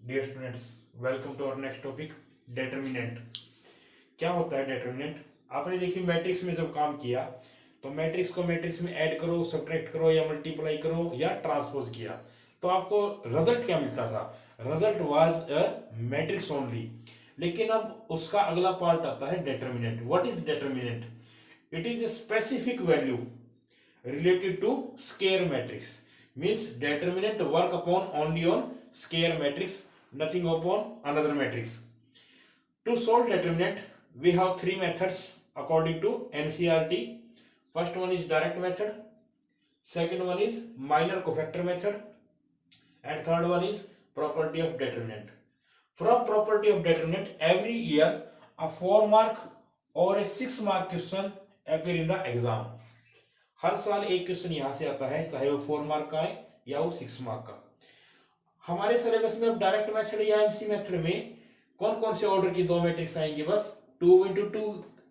Dear students, welcome to our next topic determinant. क्या होता है डेटर्मिनेंट? आपने देखिए मैट्रिक्स में जब काम किया तो मैट्रिक्स को मैट्रिक्स में ऐड करो, सब्ट्रैक्ट करो या मल्टीप्लाई करो या ट्रांसपोज किया तो आपको रिजल्ट क्या मिलता था? Result was a matrix only. लेकिन अब उसका अगला पार्ट आता है determinant. What is determinant? It is a specific value related to square matrix. Means determinant work upon only on square matrix, nothing upon another matrix. To solve determinant we have three methods according to NCERT. First one is direct method, second one is minor cofactor method, and third one is property of determinant. From property of determinant, every year a 4 mark or a 6 mark question appear in the exam. हर साल एक question यहां से आता है, चाहे वो 4 mark का है या वो 6 मार्क का। हमारे सिलेबस में अब डायरेक्ट मेथड या एमसी मेथड में कौन कौन से ऑर्डर की दो मैट्रिक्स आएंगी? बस 2x2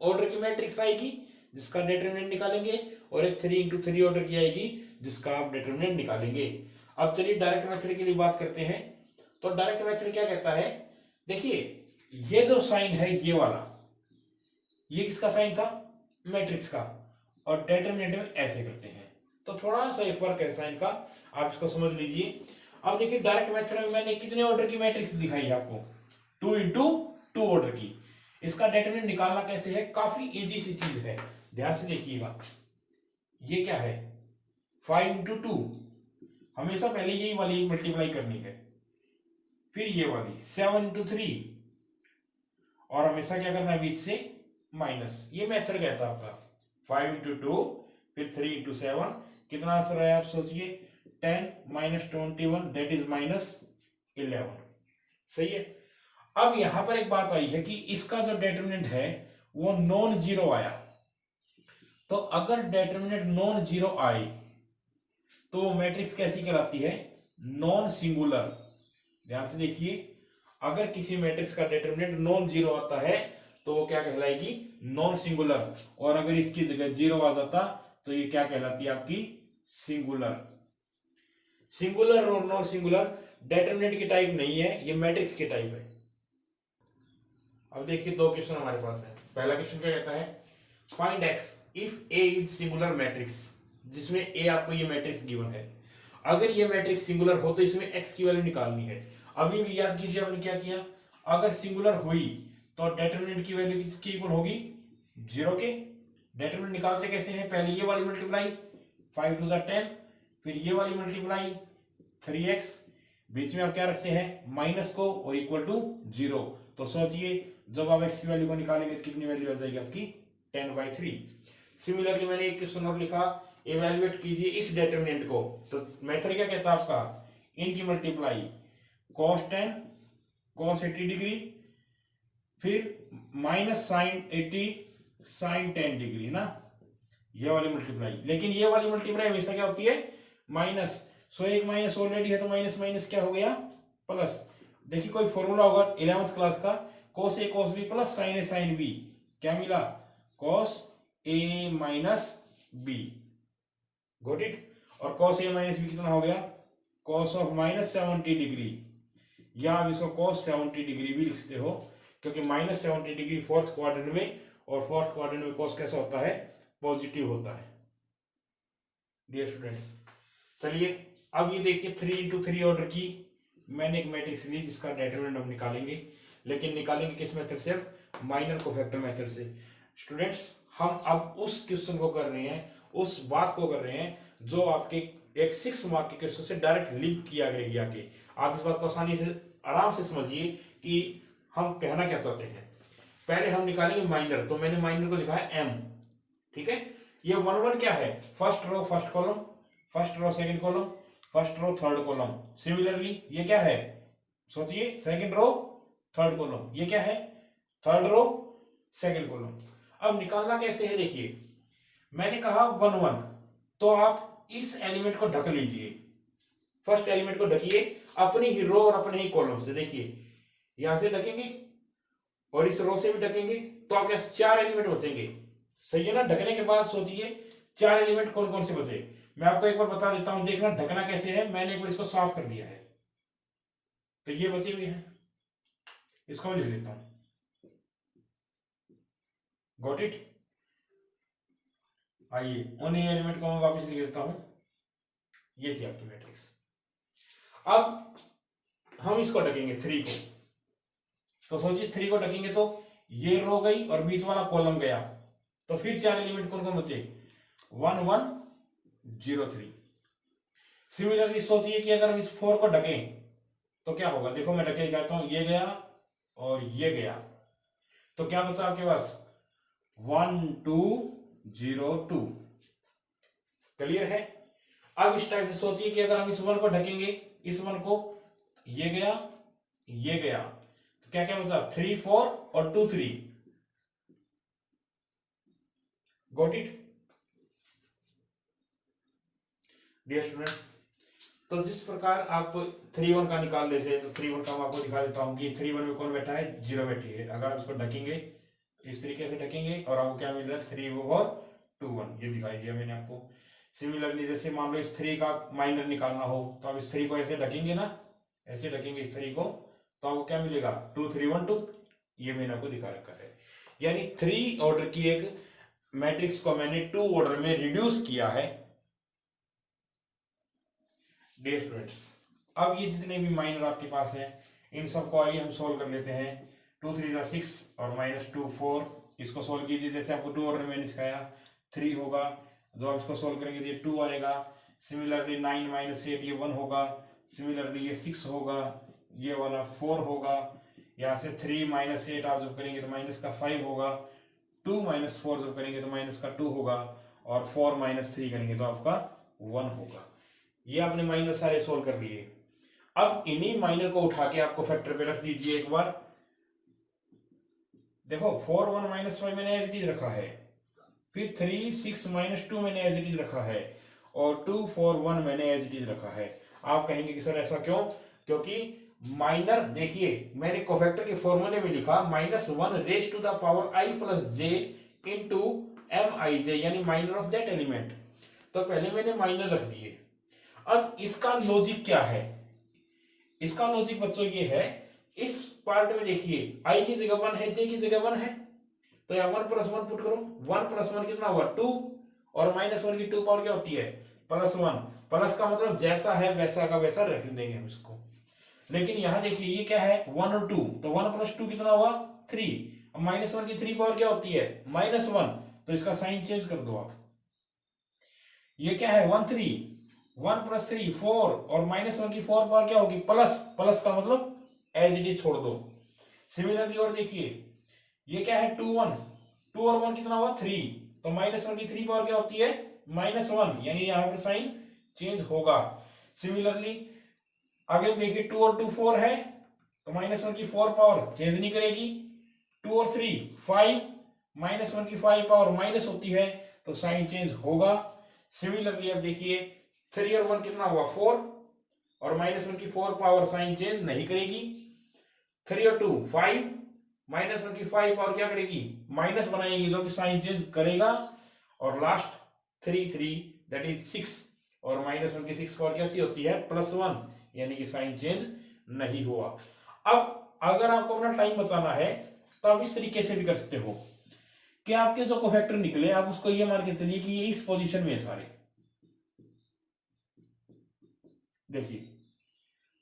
ऑर्डर की मैट्रिक्स आएगी जिसका डिटरमिनेंट निकालेंगे, और एक 3x3 ऑर्डर की आएगी जिसका आप डिटरमिनेंट निकालेंगे। अब चलिए डायरेक्ट मेथड के लिए बात करते हैं। तो डायरेक्ट मेथड क्या कहता है? देखिए, ये जो साइन है ये वाला, ये किसका साइन था? मैट्रिक्स का। और डिटरमिनेंट में ऐसे करते हैं तो थोड़ा सा फर्क है साइन का, आप इसको समझ लीजिए। अब देखिए डायरेक्ट मेथड में मैंने कितने ऑर्डर की मैट्रिक्स दिखाई है आपको? 2x2 ऑर्डर की। इसका डिटरमिनेंट निकालना कैसे है? काफी इजी सी चीज है, ध्यान से देखिएगा। ये क्या है? 5x2। हमेशा पहले यही वाली मल्टीप्लाई करनी है, फिर ये वाली 7x3, और हमेशा क्या करना है? बीच से माइनस। ये मेथड कहता है आपका 5x2 फिर 3x7। कितना आंसर आया आप सोचिए? 10 माइनस 21 दैट इज -11। सही है। अब यहां पर एक बात आई है कि इसका जो डिटरमिनेंट है वो नॉन जीरो आया। तो अगर डिटरमिनेंट नॉन जीरो आए तो वो मैट्रिक्स कैसी कहलाती है? Non singular. ध्यान से देखिए, अगर किसी मैट्रिक्स का डिटरमिनेंट नॉन जीरो आता है तो वो क्या कहलाएगी? Non singular. और अगर इसकी जगह जीरो आ जाता तो ये क्या कहलाती है? आपकी सिंगुलर। सिंगुलर और नॉन सिंगुलर डिटरमिनेंट की टाइप नहीं है, ये मैट्रिक्स की टाइप है। अब देखिए दो क्वेश्चन हमारे पास है। पहला क्वेश्चन क्या कहता है? Find x if A is singular matrix, जिसमें ए आपको ये मैट्रिक्स गिवन है। अगर ये मैट्रिक्स सिंगुलर हो तो इसमें एक्स की वैल्यू निकालनी है। अभी भी याद कीजिए हमने क्या किया, अगर सिंगुलर हुई तो डिटरमिनेंट की वैल्यू किसकी इक्वल होगी? जीरो के। डिटरमिनेंट निकालते कैसे हैं? पहले ये वाली मल्टीप्लाई 5 2 10, फिर ये वाली मल्टीप्लाई 3x, बीच में आप क्या रखते हैं? माइनस को, और इक्वल टू जीरो। तो सोचिए जब आप x की वैल्यू को निकालेंगे तो कितनी वैल्यू आ जाएगी आपकी? 10/3। सिमिलरली मैंने एक क्वेश्चन और लिखा, इवेल्युएट कीजिए इस डिटरमिनेंट को। तो मेथड क्या कहता है आपका? इनकी मल्टीप्लाई cos 10 cos 80 डिग्री, फिर माइनस साइन 80 साइन 10 डिग्री ना, ये वाली मल्टीप्लाई। लेकिन ये वाली मल्टीप्लाई हमेशा क्या होती है? माइनस। सो एक माइनस ऑलरेडी है तो माइनस माइनस क्या हो गया? प्लस। देखिए कोई फॉर्मूला होगा 11th क्लास का, cos a cos b plus sine a sine b, क्या मिला? cos a minus b। Got it. और cos a माइनस b कितना हो गया? cos ऑफ -70 डिग्री, या आप इसको cos 70 डिग्री भी लिखते हो, क्योंकि -70 डिग्री फोर्थ क्वाड्रेंट में, और फोर्थ क्वाड्रेंट में cos कैसा होता है? पॉजिटिव होता है। डियर स्टूडेंट्स, चलिए अब ये देखिए 3x3 ऑर्डर की मैंने एक मैट्रिक्स ली जिसका डिटरमिनेंट हम निकालेंगे। लेकिन निकालेंगे किस मेथड से? माइनर कोफैक्टर मेथड से। स्टूडेंट्स, हम अब उस क्वेश्चन को कर रहे हैं, उस बात को कर रहे हैं जो आपके एक 6 मार्क के क्वेश्चन से डायरेक्ट लिंक किया गया के। आप इस बात को आसानी से आराम से समझिए कि हम कहना क्या चाहते हैं। पहले हम निकालेंगे माइनर, तो मैंने माइनर को लिखा है m। ठीक है। ये 1 1 क्या है? First row first column, first row second column, first row third column. Similarly ये क्या है? सोचिए, सेकंड रो थर्ड कॉलम। ये क्या है? Third row second column. अब निकालना कैसे है? देखिए मैंने कहा 1 1, तो आप इस एलिमेंट को ढक लीजिए। फर्स्ट एलिमेंट को ढकिए अपनी ही रो और अपने ही कॉलम से। देखिए यहां से ढकेंगे और इस रो से भी ढकेंगे तो आपके पास 4 एलिमेंट बचेंगे। सही है ना? ढकने के बाद सोचिए 4 एलिमेंट कौन कौन से बचे। मैं आपको एक बार बता देता हूं, देखना ढकना कैसे है। मैंने एक बार इसको साफ कर दिया है। तो ये बचे हुए हैं, इसको मैं लिख लेता हूं। Got it. आइए उन्हीं एलिमेंट को मैं वापस लिख देता हूं। ये थी आपकी मैट्रिक्स। अब हम इसको ढकेंगे 3 को। तो सोचिए 3 को ढकेंगे तो ये रो गई और बीच वाला कॉलम गया, तो फिर 4 एलिमेंट कौन कौन बचे? 1 1 0 3। सिमिलरली सोचिए कि अगर हम इस 4 को ढकें तो क्या होगा? देखो मैं ढके कहता हूं, ये गया और ये गया, तो क्या बचा आपके पास? 1 2 0 2। क्लियर है? अब इस टाइप से सोचिए कि अगर हम इस 1 को ढकेंगे, इस 1 को, ये गया ये गया, तो क्या क्या बचा? 3 4 और 2 3। Got it dear students? तो जिस प्रकार आप 3 1 का निकाल लेते हैं, तो 3 1 का मैं आपको दिखा देता हूं कि 3 1 में कौन बैठा है? 0 बैठी है। अगर आप इसको ढकेंगे, इस तरीके से ढकेंगे और आपको क्या मिल रहा है? 3 और 2 1। ये दिखाई दिया मैंने आपको। सिमिलरली जैसे मान लो इस 3 का माइनर निकालना हो, तो आप इस 3 को ऐसे ढकेंगे ना, ऐसे ढकेंगे इस 3 को, तो आपको क्या मिलेगा? 2 3 1 2। ये मैंने आपको दिखा रखा है। यानी 3 ऑर्डर की एक मैट्रिक्स को मैंने 2 ऑर्डर में रिड्यूस किया है। डियर स्टूडेंट्स, अब ये जितने भी माइनर आपके पास हैं, इन सबको आइए हम सोल्व कर लेते हैं। 2 3 6 और -2 4। इसको सोल्व कीजिए जैसे आपको 2 ऑर्डर में मैंने सिखाया। 3 होगा, जो आप इसको सोल्व करेंगे तो ये 2 आएगा। सिमिलरली 9 -8 ये 1 होगा। सिमिलरली ये 6 होगा, ये वाला 4 होगा। यहाँ से 3 -8 आप जब करेंगे तो माइनस का 5 होगा। 2 -4 जब करेंगे तो माइनस का 2 होगा। और 4 -3 करेंगे तो आपका 1 होगा। ये आपने माइनर सारे सोल्व कर लिए। अब इन्हीं माइनर को उठा के आपको फैक्टर पे रख दीजिए एक बार। देखो 4 1 -5 मैंने एज इट इज रखा है, फिर 3 6 -2 मैंने एज इट इज रखा है, और 2 4 1 मैंने एज इट इज रखा है। आप कहेंगे कि सर ऐसा क्यों? क्योंकि माइनर देखिए मैंने कोफैक्टर के फॉर्मूले में लिखा -1 raise to the power i + j into mij, यानी माइनर ऑफ दैट एलिमेंट। तो पहले मैंने माइनर रख दिए। अब इसका लॉजिक क्या है? इसका लॉजिक बच्चों ये है, इस पार्ट में देखिए i की जगह 1 है, j की जगह 1 है, तो यहाँ 1 + 1 पुट करो। 1 + 1 कितना हुआ? 2। और -1 की 2 पावर क्या होती है? +1। प्लस का मतलब जैसा है वैसा का वैसा रख देंगे हम इसको। लेकिन यहाँ देखिए ये क्या है? 1 और 2, तो 1 + 2 कितना हुआ? 3। अब -1 की 3 पावर क्या होती है? -1। तो इसका साइन चेंज कर दो आप। ये क्या है? 1 3। 1 + 3 4, और -1 की 4 पावर क्या होगी? प्लस। प्लस का मतलब एज इट इज छोड़ दो। सिमिलरली और देखिए ये क्या है? 2 1। 2 और 1 कितना हुआ? 3। तो -1 की 3 पावर क्या होती है? -1, यानी यहाँ पर साइन चेंज होगा। सिमिलरली आगे देखिए 2 और 2 4 है, तो -1 की 4 पावर चेंज नहीं करेगी। 2 और 3 5, -1 की 5 पावर माइनस होती है, तो साइन चेंज होगा। सिमिलरली अब देखिए 3 और 1 कितना हुआ? 4, और -1 की 4 पावर साइन चेंज नहीं करेगी। 3 और 2 5, -1 की 5 पावर क्या करेगी? माइनस बनाएगी, जो कि साइन चेंज करेगा। और लास्ट 3 3 दैट इज 6, और -1 की 6 पावर कैसी होती है? +1, यानी कि साइन चेंज नहीं हुआ। अब अगर आपको अपना टाइम बचाना है तो आप इस तरीके से भी कर सकते हो कि आपके जो कोफैक्टर निकले आप उसको ये मान के चलिए कि ये इस पोजीशन में है सारे। देखिए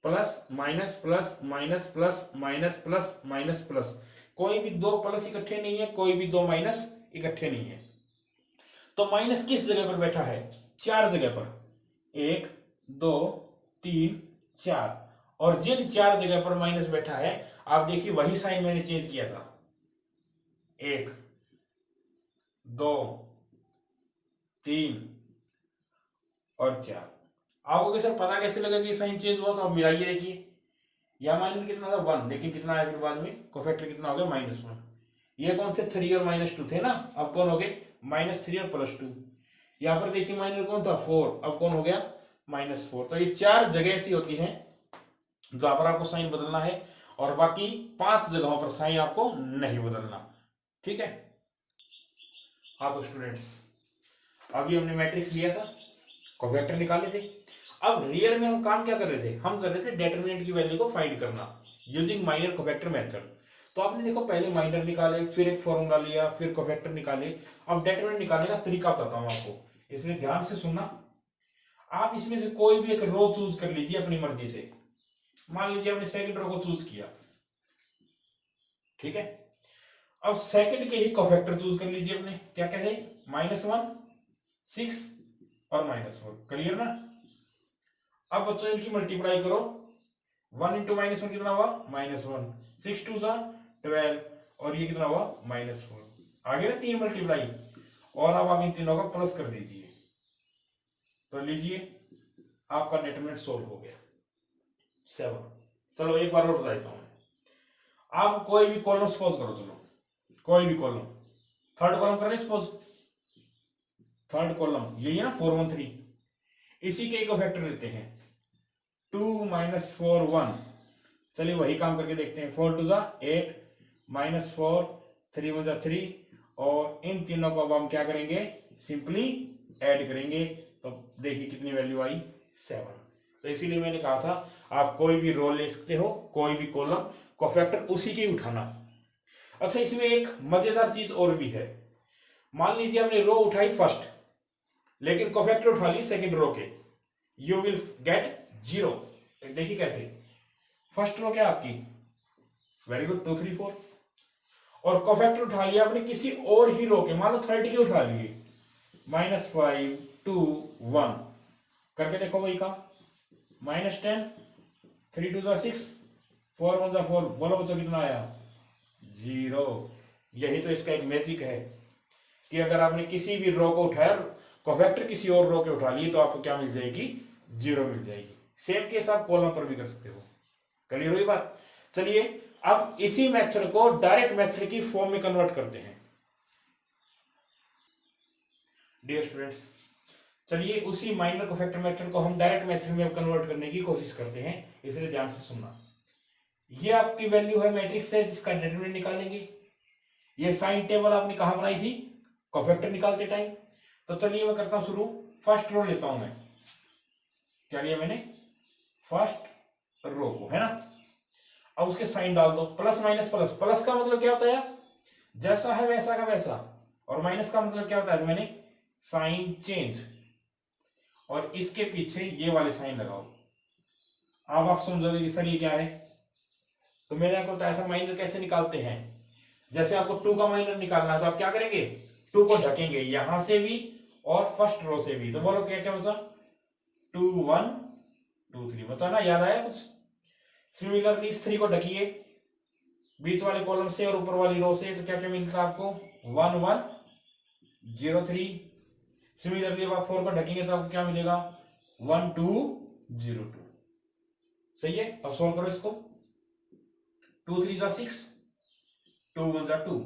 plus minus plus minus plus minus plus minus plus, कोई भी 2 प्लस इकट्ठे नहीं है, कोई भी 2 माइनस इकट्ठे नहीं है। तो माइनस किस जगह पर बैठा है? 4 जगह पर। 1 2 3 4। और जिन 4 जगह पर माइनस बैठा है, आप देखिए वही साइन मैंने चेंज किया था। 1 2 3 और 4। आपको कैसे पता कैसे लगा कि साइन चेंज हुआ? तो आप मिलाइए देखिए। यह माइनस कितना था? 1, लेकिन कितना आया फिर बाद में? कोफैक्टर कितना हो गया? -1। ये कौन थे? 3 और -2 थे ना, अब कौन हो गए? -3 और +2। यहाँ पर देखिए माइनर कौन था? 4, अब कौन हो गया? -4। तो ये 4 जगह ऐसी होती हैं जहां पर आपको साइन बदलना है, और बाकी 5 जगहों पर साइन आपको नहीं बदलना। ठीक है? हाँ तो स्टूडेंट्स, अभी हमने मैट्रिक्स लिया था, कोफैक्टर निकाले थे। अब रियल में हम काम क्या कर रहे थे, हम कर रहे थे डिटरमिनेंट की वैल्यू को फाइंड करना यूजिंग माइनर कोफैक्टर मेथड। तो आपने देखो पहले माइनर निकाले, फिर एक फॉर्मूला लिया, फिर कोफैक्टर निकाले। अब डिटरमिनेंट निकालने का तरीका बताता हूं आपको, इसलिए ध्यान से सुनना। आप इसमें से कोई भी एक रो चूज कर लीजिए अपनी मर्जी से। मान लीजिए आपने सेकंड रो को चूज किया, ठीक है। अब सेकंड के ही कोफैक्टर चूज कर लीजिए अपने, क्या कहते हैं, -1, 6 और -4। क्लियर ना। अब बच्चों इनकी मल्टीप्लाई करो, 1 इंटू -1 कितना हुआ, -1, 6 2 12, और ये कितना हुआ, -4। आगे ना 3 मल्टीप्लाई, और अब आप इन तीनों का प्लस कर दीजिए, तो लीजिए आपका डिटरमिनेंट सोल्व हो गया 7। चलो एक बार और बता देता हूं। आप कोई भी कॉलम सपोज करो, चलो कोई भी कॉलम, थर्ड कॉलम कर रहे सपोज, थर्ड कॉलम यही है ना 4 1 3, इसी के एक फैक्टर लेते हैं 2 -4 1। चलिए वही काम करके देखते हैं। 4 2 8, -4, 3 1 3, और इन तीनों को अब हम क्या करेंगे, सिंपली ऐड करेंगे। तो देखिए कितनी वैल्यू आई, 7। तो इसीलिए मैंने कहा था आप कोई भी रो ले सकते हो, कोई भी कॉलम, कोफैक्टर उसी की उठाना। अच्छा इसमें एक मजेदार चीज और भी है। मान लीजिए आपने रो उठाई फर्स्ट, लेकिन कोफैक्टर उठा ली सेकंड रो के, यू विल गेट 0। देखिए कैसे, फर्स्ट रो क्या आपकी, वेरी गुड, 2 3 4, और कोफैक्टर उठा लिया आपने किसी और ही रो के, मान लो 30 के उठा लिए, -5 2 1 करके देखो वही काम, -10, 3 2 6, 4 1 4, बोलो बच्चों कितना आया, 0। यही तो इसका एक मैजिक है कि अगर आपने किसी भी रो को उठाया, कोफैक्टर किसी और रो के उठा लिए, तो आपको क्या मिल जाएगी, 0 मिल जाएगी। सेम केस आप कॉलम पर भी कर सकते हो। क्लियर हुई बात। चलिए अब इसी मेथड को डायरेक्ट मेथड की फॉर्म में कन्वर्ट करते हैं डियर स्टूडेंट्स। चलिए उसी माइनर कोफैक्टर मेथड को हम डायरेक्ट मेथड में कन्वर्ट करने की कोशिश करते हैं, इसलिए ध्यान से सुनना। ये आपकी वैल्यू है मैट्रिक्स है जिसका डिटरमिनेंट निकालेंगे। ये साइन टेबल आपने कहां बनाई थी, कोफैक्टर निकालते टाइम। तो चलिए मैं करता हूं शुरू, फर्स्ट रो लेता हूं मैं, क्या लिया मैंने, फर्स्ट रो को, है ना। अब उसके साइन डाल दो, प्लस माइनस प्लस, प्लस का मतलब क्या होता है, जैसा है वैसा का वैसा, और माइनस का मतलब क्या होता है, मैंने साइन चेंज, और इसके पीछे ये वाले साइन लगाओ। अब आप समझोगे कि सर ये क्या है। तो मैंने आपको बताया था माइनर कैसे निकालते हैं। जैसे आपको 2 का माइनर निकालना है तो आप क्या करेंगे, 2 को ढकेंगे यहां से भी और फर्स्ट रो से भी। तो बोलो क्या क्या बचा, 2 1 2 3 बचा ना, याद आया कुछ। सिमिलरली इस 3 को ढकिए बीच वाले कॉलम से और ऊपर वाली रो से, तो क्या क्या मिलता है आपको, 1 1 0 3। सिमिलरली अब आप 4 को ढकेंगे तो आपको क्या मिलेगा, 1 2 0 2। सही है। अब सोल्व करो इसको, 2 3 6, 2 1 2।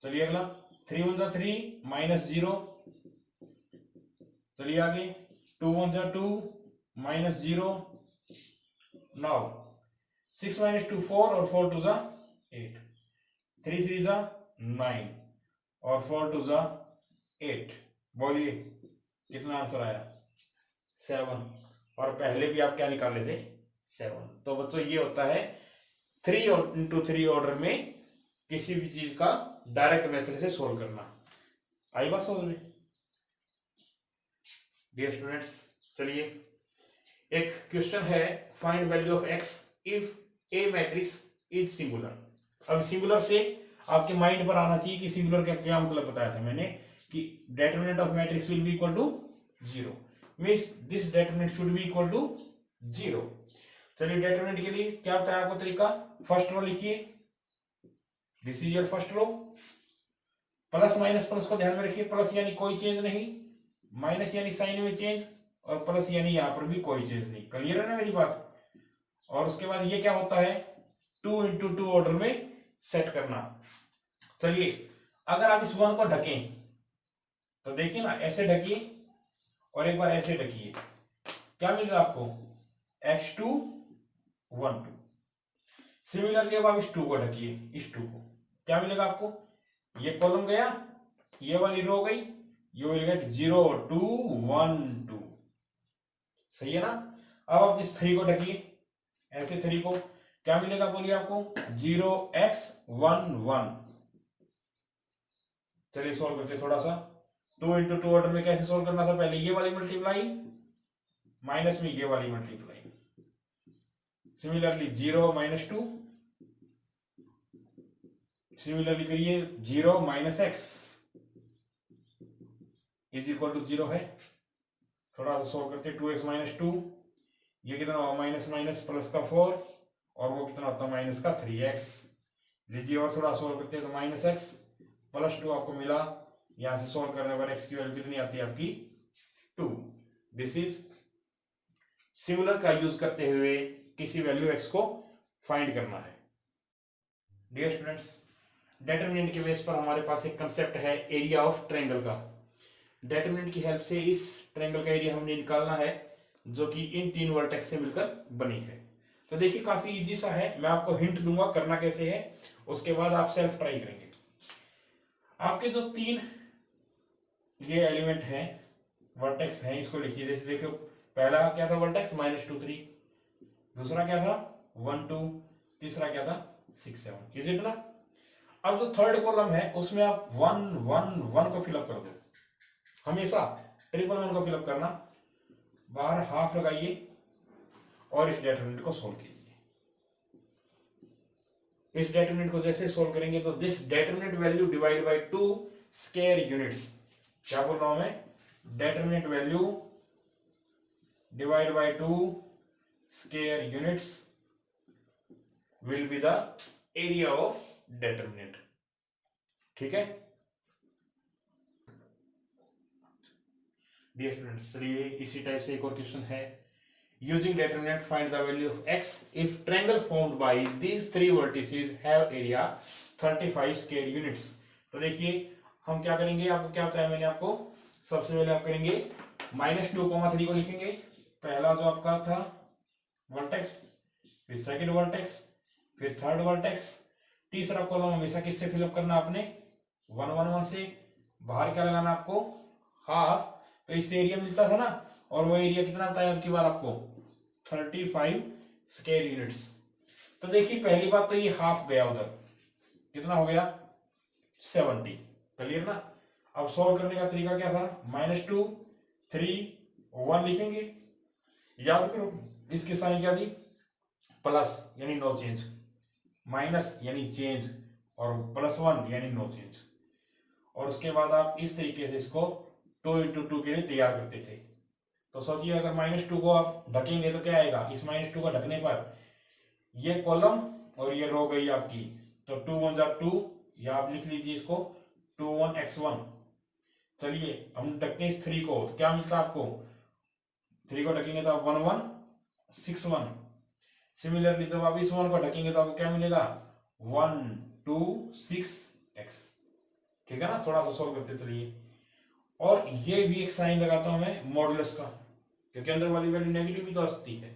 चलिए अगला, 3 1 3 -0। चलिए आगे, 2 1 2 -0। नाउ 6 -2 4, और 4 2 8, 3 3 9, और 4 2 8। बोलिए कितना आंसर आया, 7। और पहले भी आप क्या निकाल लेते, 7। तो बच्चों ये होता है 3 और इंटू 3 ऑर्डर में किसी भी चीज का डायरेक्ट मेथड से सोल्व करना। आई बात समझ में डियर स्टूडेंट्स। चलिए एक क्वेश्चन है, find value of x if A matrix is singular. अब सिंगुलर से आपके माइंड पर आना चाहिए कि सिंगुलर का क्या मतलब बताया था मैंने, कि determinant of matrix will be equal to 0, means this determinant should be equal to 0। चलिए डिटरमिनेंट के लिए क्या बताया आपको तरीका, फर्स्ट रो लिखिए, this is your first row. Plus minus plus को ध्यान में रखिए, प्लस यानी कोई चेंज नहीं, माइनस यानी साइन में चेंज, और प्लस यानी यहां पर भी कोई चेंज नहीं। क्लियर है ना मेरी बात। और उसके बाद ये क्या होता है, 2 इंटू 2 ऑर्डर में सेट करना। चलिए अगर आप इस 1 को ढकें तो देखिए ना, ऐसे ढकिए और एक बार ऐसे ढकिए, क्या मिल रहा है आपको, x2 1 2। सिमिलरली अब आप इस 2 को ढकिए, इस 2 को, क्या मिलेगा आपको, ये कॉलम गया, ये वाली रो गई, यू विल गेट 0 2 1 2। सही है ना। अब आप इस 3 को ढकिए, ऐसे 3 को, क्या मिलेगा बोलिए आपको, 0x11। चलिए सोल्व करते थोड़ा सा। 2 इंटू 2 ऑर्डर में कैसे सोल्व करना था, पहले ये वाली मल्टीप्लाई माइनस में ये वाली मल्टीप्लाई, सिमिलरली 0 माइनस 2, सिमिलरली करिए 0 minus x is equal to 0 है। थोड़ा सा सोल्व करते, 2x माइनस 2, ये कितना हुआ, माइनस माइनस प्लस का 4, और वो कितना होता है, माइनस का 3x। लीजिए और थोड़ा सोल्व करते हैं, तो माइनस एक्स प्लस 2 आपको मिला। यहां से सोल्व करने पर x की वैल्यू कितनी आती है आपकी, 2। दिस इज सिमिलर का यूज करते हुए किसी वैल्यू x को फाइंड करना है। डियर स्टूडेंट्स, डेटरमिनेंट के बेस पर हमारे पास एक कंसेप्ट है एरिया ऑफ ट्रायंगल का। डेटरमिनेंट की हेल्प से इस ट्रायंगल का एरिया हमने निकालना है, जो कि इन 3 वर्टेक्स से मिलकर बनी है। तो देखिए काफी इजी सा है, मैं आपको हिंट दूंगा करना कैसे है, उसके बाद आप सेल्फ ट्राई करेंगे। आपके जो 3 ये एलिमेंट हैं, वर्टेक्स हैं, इसको लिखिए। जैसे देखो पहला क्या था वर्टेक्स, -2 3, दूसरा क्या था 1 2, तीसरा क्या था 6 7, इज इट ना। अब जो थर्ड कॉलम है उसमें आप 1 1 1 को फिलअप कर दो, हमेशा 1 को फिलअप करना, बाहर हाफ लगाइए और इस डेटरमिनेंट को सोल्व कीजिए। इस डेटरमिनेंट को जैसे सोल्व करेंगे तो this determinant value divide by 2 square units, क्या बोल रहा हूं मैं, determinant value divide by 2 square units will be the area of determinant. ठीक है डियर स्टूडेंट्स, चलिए इसी टाइप से एक और क्वेश्चन है। Using determinant find the value of x if triangle formed by these 3 vertices have area 35 square units. तो देखिए हम क्या करेंगे, आपको क्या बताया मैंने आपको, सबसे पहले आप करेंगे -2, 3 को लिखेंगे, पहला जो आपका था वर्टेक्स, फिर सेकंड वर्टेक्स, फिर थर्ड वर्टेक्स, तीसरा कॉलम हमेशा किससे फिलअप करना आपने, 1 1 1 से, बाहर क्या लगाना आपको, हाफ, तो इससे एरिया मिलता था ना, और वो एरिया कितना बताया अब की बार आपको, 35 स्क्वायर यूनिट्स। तो देखिए पहली बात तो ये हाफ गया उधर, कितना हो गया 70, क्लियर ना। अब सॉल्व करने का तरीका क्या था, -2 3 1 लिखेंगे, याद करो इसके साइन क्या दी, प्लस यानी नो चेंज, माइनस यानी चेंज, और +1 यानी नो चेंज। और उसके बाद आप इस तरीके से इसको 2 इंटू 2 के लिए तैयार करते थे। तो सोचिए अगर -2 को आप ढकेंगे तो क्या आएगा, इस -2 को ढकने पर ये कॉलम और ये रो गई आपकी, तो 2 1 जा 2, या आप लिख लीजिए इसको 2 1 x1। चलिए हम ढकते हैं इस 3 को, तो क्या मिलता है आपको, 3 को ढकेंगे तो आप 1 1 6 1। सिमिलरली जब आप इस 1 को ढकेंगे तो आपको क्या मिलेगा, 1 2 6 x। ठीक है ना, थोड़ा सा सोल्व करते चलिए। और ये भी एक साइन लगाता हूं मैं मॉडुलस का, क्योंकि अंदर वाली वैल्यू नेगेटिव भी तो आ सकती है।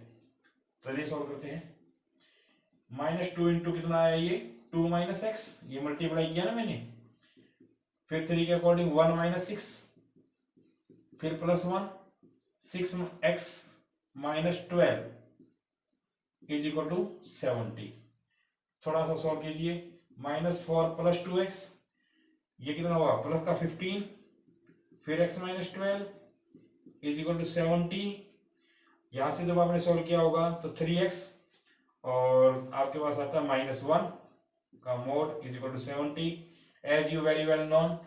चलिए सॉल्व करते हैं। -2 इंटू कितना आया ये, 2 माइनस एक्स, ये मल्टीप्लाई किया ना मैंने, फिर 3 के अकॉर्डिंग 1 माइनस 6, फिर +1 6x -12 इज इक्वल टू 70। थोड़ा सा सॉल्व कीजिए, -4 + 2x, ये कितना हुआ, प्लस का 15, फिर x -12 इज इक्वल टू 70। यहां से जब आपने सोल्व किया होगा तो 3x, और आपके पास आता है -1 का mod is equal to 70। As you very well known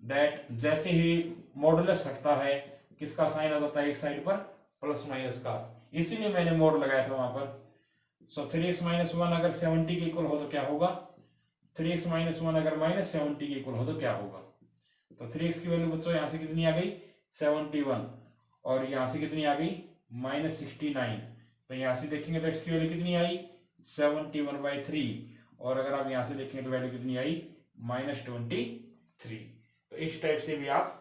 that जैसे ही मॉडुलस हटता है किसका साइन आ जाता है एक साइड पर, +- का, इसीलिए मैंने मोड लगाया था वहां पर। सो 3x -1 अगर 70 के इक्वल हो तो क्या होगा, 3x -1 अगर -70 के इक्वल हो तो क्या होगा। तो 3x की वैल्यू बच्चों यहां से कितनी आ गई, 71, और यहां से कितनी आ गई, -69। तो यहां से देखेंगे तो x की वैल्यू कितनी आई, 71/3, और अगर आप यहां से देखेंगे तो वैल्यू कितनी आई, -23। तो इस टाइप से भी आप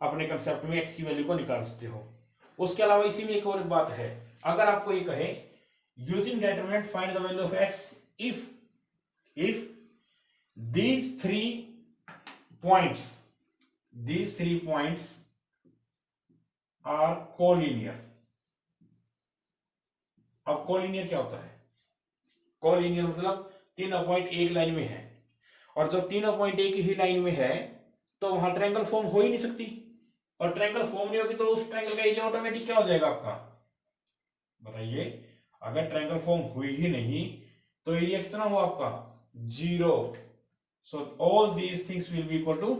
अपने कंसेप्ट में x की वैल्यू को निकाल सकते हो। उसके अलावा इसी में एक और बात है, अगर आपको ये कहे using determinant find the value of x if these 3 points are collinear. अब कोलिनियर क्या होता है? कोलिनियर मतलब तीनों पॉइंट एक लाइन में है, और जब तीनों पॉइंट एक ही लाइन में है तो वहां ट्रायंगल फॉर्म हो ही नहीं सकती, और ट्रायंगल फॉर्म नहीं होगी तो उस ट्रायंगल का एरिया ऑटोमेटिक क्या हो जाएगा आपका? बताइए, अगर ट्रायंगल फॉर्म हुई ही नहीं तो एरिया कितना हुआ आपका? 0। So all these things will be equal to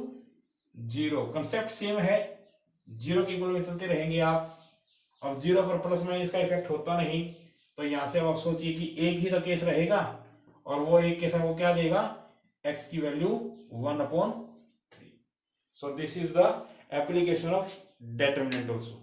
0। Concept same है, 0 के इक्वल में चलते रहेंगे आप। अब 0 पर प्लस माइनस का इफेक्ट होता नहीं, तो यहां से अब आप सोचिए कि एक ही तो केस रहेगा, और वो एक केस आपको क्या देगा? x की value 1/3। So this is the application of determinant also.